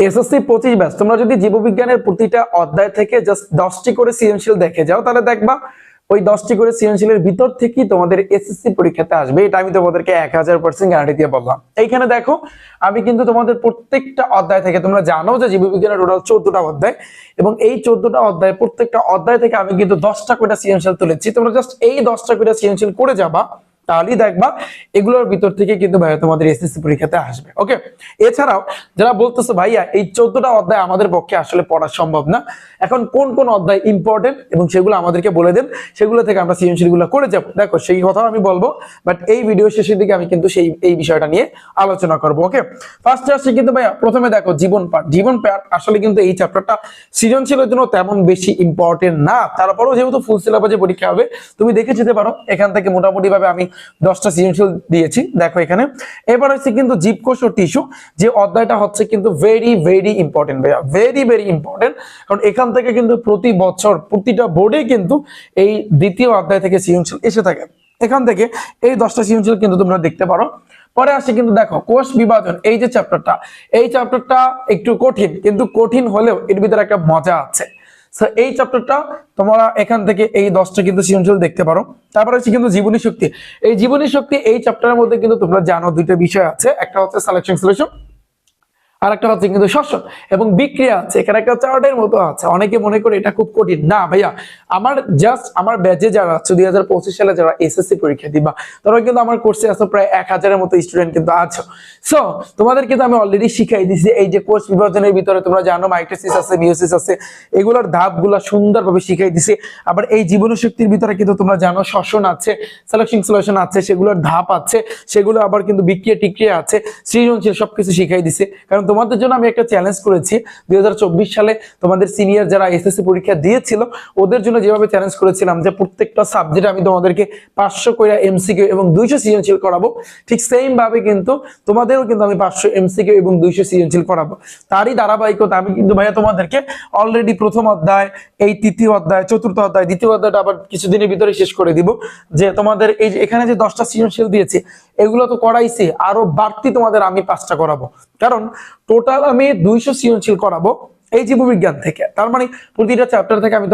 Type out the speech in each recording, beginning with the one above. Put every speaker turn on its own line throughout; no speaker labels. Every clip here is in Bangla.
এসএসসি 25 ব্যাচ তোমরা যদি জীববিজ্ঞানের প্রতিটা অধ্যায় থেকে জাস্ট 10টি করে সৃজনশীল দেখে যাও তাহলে দেখবা ওই 10টি করে সৃজনশীলের ভিতর থেকেই তোমাদের এসএসসি পরীক্ষাতে আসবে। এটা আমি তোমাদেরকে 1000% গ্যারান্টি দিয়ে বললাম। এইখানে দেখো আমি কিন্তু তোমাদের প্রত্যেকটা অধ্যায় থেকে, তোমরা জানো যে জীববিজ্ঞানের টোটাল 14টা অধ্যায় এবং এই 14টা অধ্যায় প্রত্যেকটা অধ্যায় থেকে আমি কিন্তু 10টা করে সৃজনশীল তুলেছি। তোমরা জাস্ট এই 10টা করে সৃজনশীল করে যাবা, তাহলেই দেখবা এগুলোর ভিতর থেকে কিন্তু ভাইয়া তোমাদের এসএসসি পরীক্ষাতে আসবে। ওকে, এছাড়াও যারা বলতেছে ভাইয়া এই 14টা অধ্যায় আমাদের পক্ষে আসলে পড়া সম্ভব না, এখন কোন কোন অধ্যায় ইম্পর্টেন্ট এবং সেগুলো আমাদেরকে বলে দেন, সেগুলো থেকে আমরা সৃজনশীলগুলো করে যাব। দেখো সেই কথাও আমি বলবো, বাট এই ভিডিও শেষের দিকে আমি কিন্তু এই বিষয়টা নিয়ে আলোচনা করব। ওকে, ফার্স্টে আসছে কিন্তু ভাইয়া প্রথমে দেখো জীবন পাঠ। জীবন পাঠ আসলে কিন্তু এই চ্যাপ্টারটা সৃজনশীলের জন্য তেমন বেশি ইম্পর্টেন্ট না, তারপরেও যেহেতু ফুল সিলেবাসে পরীক্ষা হবে তুমি দেখে যেতে পারো। এখান থেকে মোটামুটি ভাবে আমি 10টা সৃজনশীল দিয়েছি, দেখো এখানে। এবার হচ্ছে কিন্তু জীবকোষ ও টিস্যু, যে অধ্যায়টা হচ্ছে কিন্তু ভেরি ভেরি ইম্পর্টেন্ট ভাইয়া, ভেরি ভেরি ইম্পর্টেন্ট। কারণ এখান থেকে কিন্তু প্রতি বছর প্রতিটা বোর্ডে কিন্তু এই দ্বিতীয় অধ্যায় থেকে সৃজনশীল এসে থাকে। এখান থেকে এই 10টা সৃজনশীল কিন্তু তোমরা দেখতে পারো। পরে আসে কিন্তু দেখো কোষ বিভাজন, এই যে চ্যাপ্টারটা, এই চ্যাপ্টারটা একটু কঠিন, কিন্তু কঠিন হলেও এর ভিতরে একটা মজা আছে। এই চ্যাপ্টারটা তোমরা এখান থেকে এই 10টা কিন্তু সৃজনশীল দেখতে পারো। তারপর হচ্ছে কিন্তু জীবনী শক্তি। এই জীবনী শক্তি এই চ্যাপ্টারের মধ্যে কিন্তু তোমরা জানো দুইটা বিষয় আছে, একটা হচ্ছে সিলেকশন সলিউশন আর একটা হচ্ছে কিন্তু শ্বসন এবং বিক্রিয়া আছে। এখানে একটা চার্টের মতো আছে। অনেকে মনে করে এটা খুব কঠিন, না ভাইয়া। আমার ব্যাচে যারা আছে 2025 সালে যারা এসএসসি পরীক্ষা দিবা, তারা কিন্তু আমার কোর্সে আছে প্রায় 1000-এর মতো স্টুডেন্ট কিন্তু আছো। সো তোমাদের কিন্তু আমি অলরেডি শিখাই দিছি এই যে কোষ বিভাজনের ভিতরে তোমরা জানো মাইটোসিস আছে, মিওসিস আছে, এগুলোর ধাপগুলো সুন্দরভাবে শিখাই দিছি। আবার এই জীবনী শক্তির ভিতরে কিন্তু তোমরা জানো শ্বসন আছে, সিলেকশন সলিউশন আছে, সেগুলোর ধাপ আছে, সেগুলো আবার কিন্তু বিক্রিয়া টিক্রিয়া আছে, সৃজনশীল সবকিছু শিখাই দিছে। কারণ তোমাদের জন্য আমি একটা চ্যালেঞ্জ করেছি 2024 সালে তোমাদের সিনিয়র যারা এসএসসি পরীক্ষা দিয়েছিল ওদের জন্য যেভাবে চ্যালেঞ্জ করেছিলাম যে প্রত্যেকটা সাবজেক্টে আমি তোমাদেরকে 500 করে এমসিকিউ এবং 200 সৃজনশীল করাবো, ঠিক সেম ভাবে কিন্তু তোমাদেরও কিন্তু আমি 500 এমসিকিউ এবং 200 সৃজনশীল করাবো। তারই ধারাবাহিকতা আমি কিন্তু ভাইয়া তোমাদেরকে অলরেডি প্রথম অধ্যায়, এই তৃতীয় অধ্যায়, চতুর্থ অধ্যায়, দ্বিতীয় অধ্যায়টা আবার কিছুদিনের ভিতরে শেষ করে দিব। যে তোমাদের এই যে এখানে যে 10টা সৃজনশীল দিয়েছি এগুলো তো করাইছি, আরো বাড়তি তোমাদের আমি 5টা করাবো। কারণ টোটাল আমি 200 সৃজনশীল করাবো এই জীববিজ্ঞান থেকে। তার মানে প্রতিটা চ্যাপ্টার থেকে আমি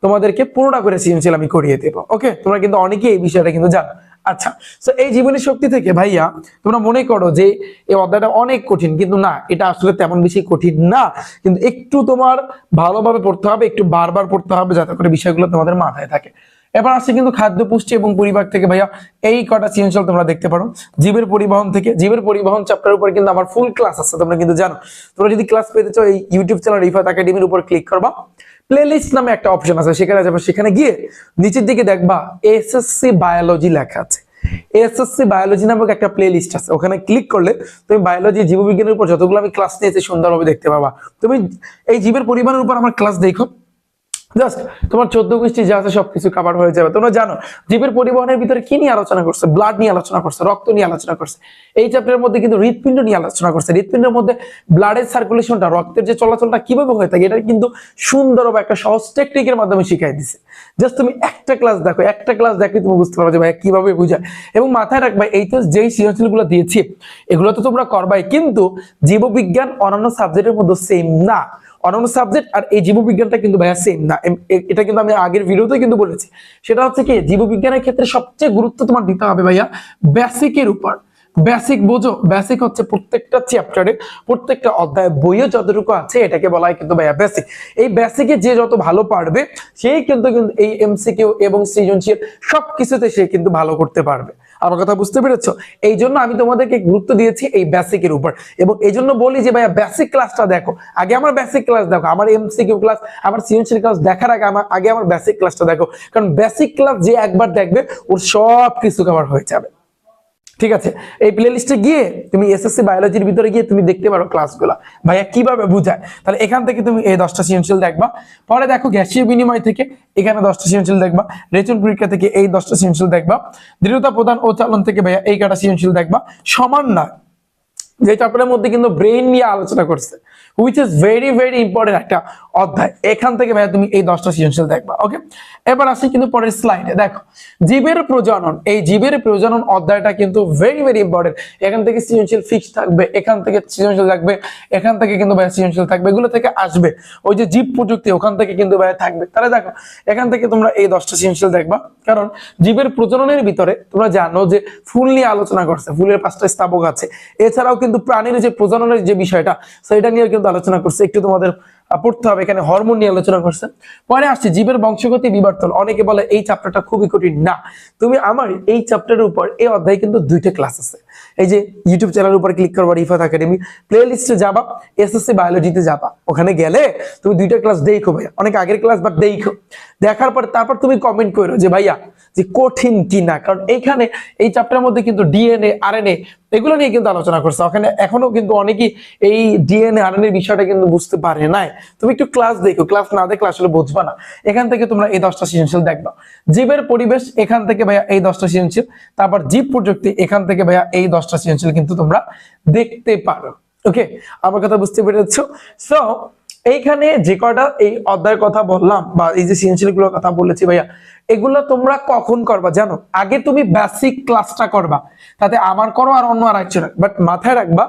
তোমাদেরকে 15টা করে সৃজনশীল আমি করিয়ে দেবো। ওকে, তোমরা কিন্তু অনেকেই এই বিষয়টা কিন্তু জানো। আচ্ছা, তো এই জীবনী শক্তি থেকে ভাইয়া তোমরা মনে করো যে এই অধ্যায়টা অনেক কঠিন, কিন্তু না, এটা আসলে তেমন বেশি কঠিন না, কিন্তু একটু তোমার ভালোভাবে পড়তে হবে, একটু বারবার পড়তে হবে যাতে করে বিষয়গুলো তোমাদের মাথায় থাকে। এবার আসছে কিন্তু খাদ্য পুষ্টি এবং পরিপাক থেকে ভাইয়া এই কটা সৃজনশীল তোমরা দেখতে পারো। জীবের পরিবহন থেকে, জীবের পরিবহন চ্যাপ্টারের উপর কিন্তু আমার ফুল ক্লাস আছে, তোমরা কিন্তু জানো। তোমরা যদি ক্লাস পেতে চাও এই ইউটিউব চ্যানেল রিফাত একাডেমির উপর ক্লিক করবা, প্লেলিস্ট নামে একটা অপশন আছে, সেখানে যাবে। সেখানে গিয়ে নিচের দিকে দেখবা এসএসসি বায়োলজি লেখা আছে। এসএসসি বায়োলজি নামক একটা প্লেলিস্ট আছে, ওখানে ক্লিক করলে তুমি বায়োলজি জীববিজ্ঞানের উপর যতগুলো আমি ক্লাস নিয়েছি সুন্দরভাবে দেখতে পাবা। তুমি এই জীবের পরিবহনের উপর আমার ক্লাস দেখো, জাস্ট তোমার 14 গোষ্ঠী যা আছে সবকিছু কভার হয়ে যাবে। তোমরা জানো জীবের পরিবহনের ভিতরে কি নিয়ে আলোচনা করছে, ব্লাড নিয়ে আলোচনা করছে, রক্ত নিয়ে আলোচনা করছে। এই চ্যাপ্টারের মধ্যে কিন্তু হৃৎপিণ্ড নিয়ে আলোচনা করছে। হৃৎপিণ্ডের মধ্যে ব্লাডের সার্কুলেশনটা, রক্তের যে চলাচলটা কিভাবে হয়ে থাকে, এটা কিন্তু সুন্দরভাবে একটা সহজ টেকনিকের মাধ্যমে শিখাই দিছে। জাস্ট তুমি একটা ক্লাস দেখো, একটা ক্লাস দেখলে তুমি বুঝতে পারবে যে ভাই কিভাবে বুঝায়। এবং মাথায় রাখবে এই তো যেই সৃজনশীলগুলো দিয়েছি এগুলো তো তোমরা করবাই, কিন্তু জীববিজ্ঞান অন্যান্য সাবজেক্টের মধ্যে সেম না। অন্যান্য সাবজেক্ট আর এই জীববিজ্ঞানটা কিন্তু ভাইয়া সেম না। এটা কিন্তু আমি আগের ভিডিওতে কিন্তু বলেছি। সেটা হচ্ছে কি, জীববিজ্ঞানের ক্ষেত্রে সবচেয়ে গুরুত্ব তোমার দিতে হবে ভাইয়া বেসিকের উপর। বেসিক বোঝো, বেসিক হচ্ছে প্রত্যেকটা চ্যাপ্টারে, প্রত্যেকটা অধ্যায় বইয়ে যতটুকু আছে এটাকে বলা হয় কিন্তু ভাইয়া বেসিক। এই বেসিকে যে যত ভালো পারবে সেই কিন্তু এই এমসিকিউ এবং সৃজনশীল সবকিছুতে সে কিন্তু ভালো করতে পারবে। আমার কথা বুঝতে পেরেছো? এই জন্য আমি তোমাদেরকে গুরুত্ব দিয়েছি এই বেসিকের উপর, এবং এই জন্য বলি যে ভাইয়া বেসিক ক্লাসটা দেখো আগে, আমার বেসিক ক্লাস দেখো, আমার এমসিকিউ ক্লাস, আমার সৃজনশীল ক্লাস দেখার আগে আমার বেসিক ক্লাসটা দেখো। কারণ বেসিক ক্লাস যে একবার দেখবে ওর সব কিছু কভার হয়ে যাবে। ঠিক আছে, এই প্লেলিস্টে গিয়ে তুমি এসএসসি বায়োলজির ভিতরে গিয়ে তুমি দেখতে পারো ক্লাসগুলো ভাইয়া কিভাবে বুঝায়। তাহলে এখান থেকে তুমি এই 10টা সৃজনশীল দেখবা। পরে দেখো গ্যাসীয় বিনিময় থেকে এখানে 10টা সৃজনশীল দেখবা। রেচন পরীক্ষা থেকে এই 10টা সৃজনশীল দেখবা। দৃঢ়তা প্রদান ও চালন থেকে ভাইয়া এই কটা সৃজনশীল দেখবা। সমন্বয়, যে চ্যাপ্টারের মধ্যে কিন্তু ব্রেইন নিয়ে আলোচনা করছে, which is very very important একটা অধ্যায়। এখান থেকে ভাইয়া তুমি এই 10টা সৃজনশীল দেখবা। ওকে, এবার আসি কিন্তু পরের স্লাইডে। দেখো জীবের প্রজনন, এই জীবের প্রজনন অধ্যায়টা কিন্তু ভেরি ভেরি ইম্পর্টেন্ট। এখান থেকে সৃজনশীল ফিক্স থাকবে, এখান থেকে সৃজনশীল থাকবে, এখান থেকে কিন্তু ভাইয়া সৃজনশীল থাকবে, এগুলো থেকে আসবে। ওই যে জীব প্রযুক্তি ওখান থেকে কিন্তু ভাইয়া থাকবে। তাহলে দেখো এখান থেকে তোমরা এই 10টা সৃজনশীল দেখবা, কারণ জীবের প্রজননের ভিতরে তোমরা জানো যে ফুল নিয়ে আলোচনা করছে, ফুলের 5টা স্তবক আছে। এছাড়াও কিন্তু প্রাণীর যে প্রজননের যে বিষয়টা সেটা নিয়ে কিন্তু আলোচনা করছে, একটু তোমাদের পড়তে হবে। এখানে হরমোন নিয়ে আলোচনা করছে। পরে আসছে জীবের বংশগতি বিবর্তন। অনেকে বলে এই চ্যাপ্টারটা খুবই কঠিন। না, তুমি আমার এই চ্যাপ্টারের উপর এই অধ্যায়ে কিন্তু 2টা ক্লাস আছে। এই যে ইউটিউব চ্যানেলের উপর ক্লিক করবা, রিফাত একাডেমি প্লে লিস্টে যাবা, এসএসসি বায়োলজিতে যাবা, ওখানে গেলে তুমি 2টা ক্লাস দেখো ভাইয়া, অনেক আগের ক্লাস বাট দেখো। দেখার পর তারপর তুমি কমেন্ট করো যে ভাইয়া যে কঠিন কি না, কারণ এইখানে এই চ্যাপ্টারের মধ্যে কিন্তু ডিএনএ আরএনএ এগুলো নিয়ে কিন্তু আলোচনা করছে। ওখানে এখনো কিন্তু অনেকেই এই ডিএনএ আরএনএ বিষয়টা কিন্তু বুঝতে পারে নাই। তুমি একটু ক্লাস দেখো, ক্লাস না দেখলে আসলে বুঝবা না। এখান থেকে তোমরা এই 10টা সৃজনশীল দেখবা। জীবের পরিবেশ এখান থেকে ভাইয়া এই 10টা সৃজনশীল, তারপর জীব প্রযুক্তি এখান থেকে ভাইয়া এই 10টা সৃজনশীল কিন্তু তোমরা দেখতে পারো। ওকে, আমার কথা বুঝতে পেরেছো? সো এইখানে যে কয়টা এই অধ্যায়ের কথা বললাম বা এই যে সৃজনশীলগুলোর কথা বলেছি ভাইয়া, এগুলো তোমরা কখন করবা জানো? আগে তুমি বেসিক ক্লাসটা করবা, তাতে আমার করো আর অন্য আর একজন, বাট মাথায় রাখবা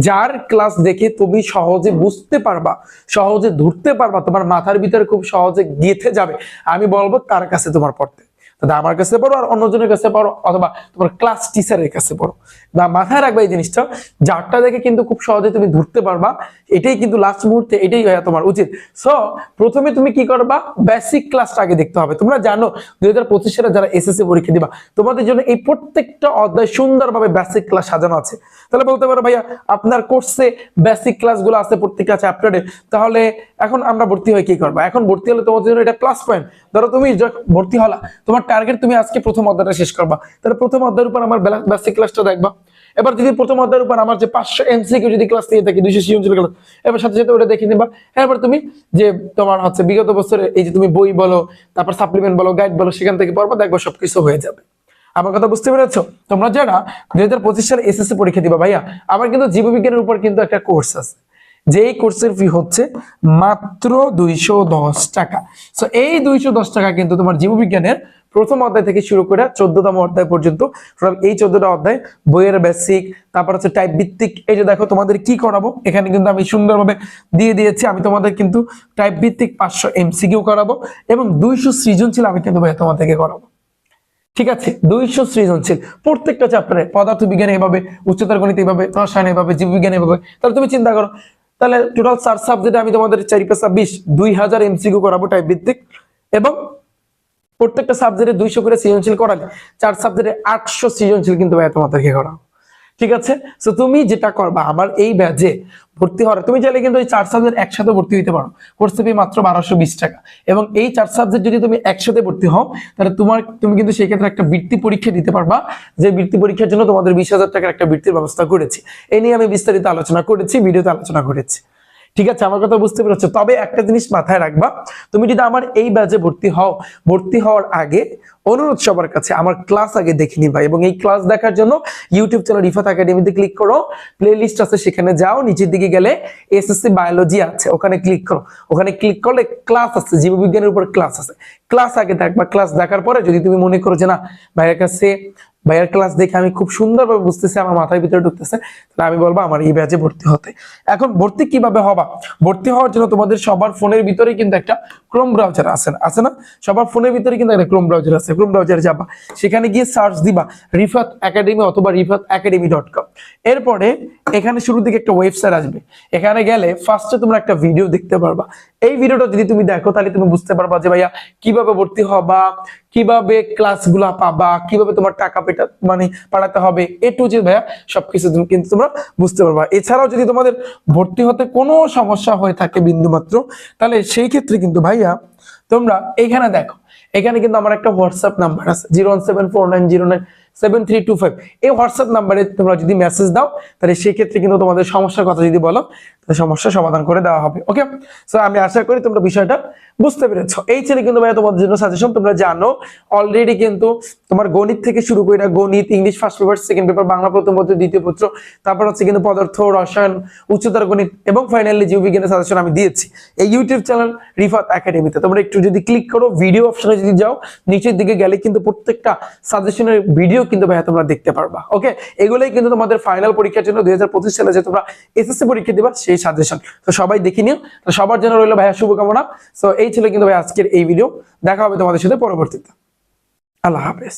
যার ক্লাস দেখে তুমি সহজে বুঝতে পারবা, সহজে ধরতে পারবা, তোমার মাথার ভিতরে খুব সহজে গেঁথে যাবে, আমি বলবো তার কাছে তোমার পড়তে। তাহলে আমার কাছে পড়ো আর অন্যজনের কাছে পড়ো, অথবা তোমার ক্লাস টিচারের কাছে পড়ো। না, মাথায় রাখবা এই জিনিসটা, যারটা দেখে কিন্তু খুব সহজে তুমি ধরতে পারবা, এটাই কিন্তু লাস্ট মুহূর্তে এটাই তোমার উচিত। সো প্রথমে তুমি কি করবা, বেসিক ক্লাসটা আগে দেখতে হবে। তোমরা জানো 2025 সালে যারা এসএসসি পরীক্ষা দিবা তোমাদের জন্য এই প্রত্যেকটা অধ্যায় সুন্দরভাবে বেসিক ক্লাস সাজানো আছে। তাহলে বলতে পারো ভাইয়া আপনার কোর্সে বেসিক ক্লাসগুলো আছে প্রত্যেকটা চ্যাপ্টারে, তাহলে এখন আমরা ভর্তি হয়ে কি করবা? এখন ভর্তি হলে তোমাদের জন্য এটা প্লাস পয়েন্ট। ধরো তুমি ভর্তি হলা, তোমার টার্গেট তুমি আজকে প্রথম অধ্যায়টা শেষ করবা, তাহলে প্রথম অধ্যায়ের উপর আমার বেসিক ক্লাসটা দেখবা। এবার যদি প্রথম অধ্যায়ের উপর আমার যে 500 এমসিকিউ যদি ক্লাস দিয়ে থাকে, 200 সৃজনশীল ক্লাস, এবার সাথে সাথে ওটা দেখে নিবা। এরপর তুমি যে তোমার হচ্ছে বিগত বছরে এই যে তুমি বই বলো, তারপর সাপ্লিমেন্ট বলো, গাইড বলো, সেখান থেকে পড়বা, দেখবা সবকিছু হয়ে যাবে। আমার কথা বুঝতে পেরেছো? তোমরা যারা 2025 সালে এসএসসি পরীক্ষা দিবা ভাইয়া, আমার কিন্তু জীববিজ্ঞানের উপর কিন্তু একটা কোর্স আছে, যেই কোর্সের ফি হচ্ছে মাত্র 210 টাকা। সো এই 210 টাকা কিন্তু তোমার জীববিজ্ঞানের প্রথম অধ্যায় থেকে শুরু করে 14তম অধ্যায় পর্যন্ত, টোটাল এই 14টা অধ্যায় বইয়ের বেসিক, তারপর হচ্ছে টাইপ ভিত্তিক। এই যে দেখো তোমাদের কি করাবো, এখানে কিন্তু আমি সুন্দরভাবে দিয়ে দিয়েছি। আমি তোমাদের কিন্তু টাইপ ভিত্তিক 500 এমসিকিউ করাবো এবং 200 সৃজনশীল আমি কিন্তু ভাইয়া তোমাদেরকে করাবো। ঠিক আছে, 200 সৃজনশীল প্রত্যেকটা চ্যাপ্টারে, পদার্থ বিজ্ঞান এভাবে, উচ্চতর গণিত এভাবে, রসায়ন এভাবে, জীববিজ্ঞান এভাবে। তাহলে তুমি চিন্তা করো, তাহলে টোটাল 4 সাবজেক্টে আমি তোমাদের 4 × 20 2000 এমসিকিউ করাবো টাইপ ভিত্তিক, এবং প্রত্যেকটা সাবজেক্টে 200 করে সৃজনশীল করালে 4 সাবজেক্টে 800 সৃজনশীল কিন্তু ভাই তোমাদেরকে করাবো। ঠিক আছে, সো তুমি যেটা করবা আমার এই ব্যাচে ভর্তি হওয়ার, তুমি চাইলে কিন্তু এই 4 সাবজেক্ট একসাথে ভর্তি হতে পারো, কোর্স ফি মাত্র 1220 টাকা। এবং এই 4 সাবজেক্ট যদি তুমি একসাথে ভর্তি হও, তাহলে তুমি কিন্তু সেই ক্ষেত্রে একটা বৃত্তি পরীক্ষা দিতে পারবা, যে বৃত্তি পরীক্ষার জন্য তোমাদের 20,000 টাকার একটা বৃত্তির ব্যবস্থা করেছি। এই নিয়ে আমি বিস্তারিত আলোচনা করেছি, ভিডিওতে আলোচনা করেছি। ঠিক আছে, আমার কথা বুঝতে পেরেছো? তবে একটা জিনিস মাথায় রাখবা, তুমি যদি আমার এই ব্যাচে ভর্তি হও, ভর্তি হওয়ার আগে অনুরোধ সবার কাছে আমার ক্লাস আগে দেখে নিবা, এবং এই ক্লাস দেখার জন্য ইউটিউব চ্যানেল রিফাত একাডেমিতে ক্লিক করো, প্লে লিস্ট আছে সেখানে যাও, নিচের দিকে গেলে এসএসসি বায়োলজি আছে, ওখানে ক্লিক করো। ওখানে ক্লিক করলে ক্লাস আছে, জীববিজ্ঞানের উপর ক্লাস আছে, ক্লাস আগে দেখবা। ক্লাস দেখার পরে যদি তুমি মনে করো যে না ভাইয়ের ক্লাস দেখে আমি খুব সুন্দরভাবে বুঝতেছি, আমার মাথার ভিতরে ঢুকতেছে, তাহলে আমি বলবো আমার এই ব্যাচে ভর্তি হতে। এখন ভর্তি কিভাবে হবা? ভর্তি হওয়ার জন্য তোমাদের সবার ফোনের ভিতরে কিন্তু একটা ক্রোম ব্রাউজার আছে না? সবার ফোনের ভিতরে কিন্তু একটা ক্রোম ব্রাউজার আছে। ক্রোম ব্রাউজারে যাবা, সেখানে গিয়ে সার্চ দিবা রিফাত একাডেমি অথবা rifatacademy.com। এরপরে এখানে শুরুর দিকে একটা ওয়েবসাইট আসবে, এখানে গেলে ফার্স্টে তোমরা একটা ভিডিও দেখতে পারবা। এই ভিডিওটা যদি তুমি দেখো, তাহলে তুমি বুঝতে পারবা যে ভাইয়া কিভাবে ভর্তি হবা, কিভাবে ক্লাসগুলা পাবা, কিভাবে তোমার টাকা পাঠাতে হবে, এ টু জেড ভাইয়া সবকিছু কিন্তু তোমরা বুঝতে পারবা। এছাড়াও যদি তোমাদের ভর্তি হতে কোনো সমস্যা হয়ে থাকে বিন্দুমাত্র, তাহলে সেই ক্ষেত্রে কিন্তু ভাইয়া তোমরা এখানে দেখো, এখানে কিন্তু আমার একটা হোয়াটসঅ্যাপ নাম্বার আছে 01749097325। এই হোয়াটসঅ্যাপ নাম্বারে তোমরা যদি মেসেজ দাও, তাহলে সেই ক্ষেত্রে কিন্তু তোমাদের সমস্যার কথা যদি বলো, সমস্যার সমাধান করে দেওয়া হবে। ওকে, সো আমি আশা করি তোমরা বিষয়টা বুঝতে পেরেছো। এই ছিল কিন্তু ভাইয়া তোমাদের জন্য সাজেশন। তোমরা জানো অলরেডি কিন্তু তোমার গণিত থেকে শুরু করে গণিত, English first paper, second paper, Bangla প্রথম পত্র, দ্বিতীয় পত্র, তারপর হচ্ছে কিন্তু পদার্থ, রসায়ন, উচ্চতর গণিত এবং ফাইনালি জীববিজ্ঞানের সাজেশন আমি দিয়েছি এই ইউটিউব চ্যানেল রিফাত একাডেমিতে। তোমরা একটু যদি ক্লিক করো, ভিডিও অপশনে যদি যাও, নিচের দিকে গেলে কিন্তু প্রত্যেকটা সাজেশনের ভিডিও কিন্তু ভাইয়া তোমরা দেখতে পারবা। ওকে, এগুলোই কিন্তু তোমাদের ফাইনাল পরীক্ষার জন্য 2025 সালে যে তোমরা এসএসসি পরীক্ষা দিবা সেই সাজেশন। তো সবাই দেখে নিও। তো সবার জন্য রইলো ভাইয়া শুভকামনা। সো এই ছিল কিন্তু ভাই আজকের এই ভিডিও। দেখা হবে তোমাদের সাথে পরবর্তীতে। আল্লাহ হাফেজ।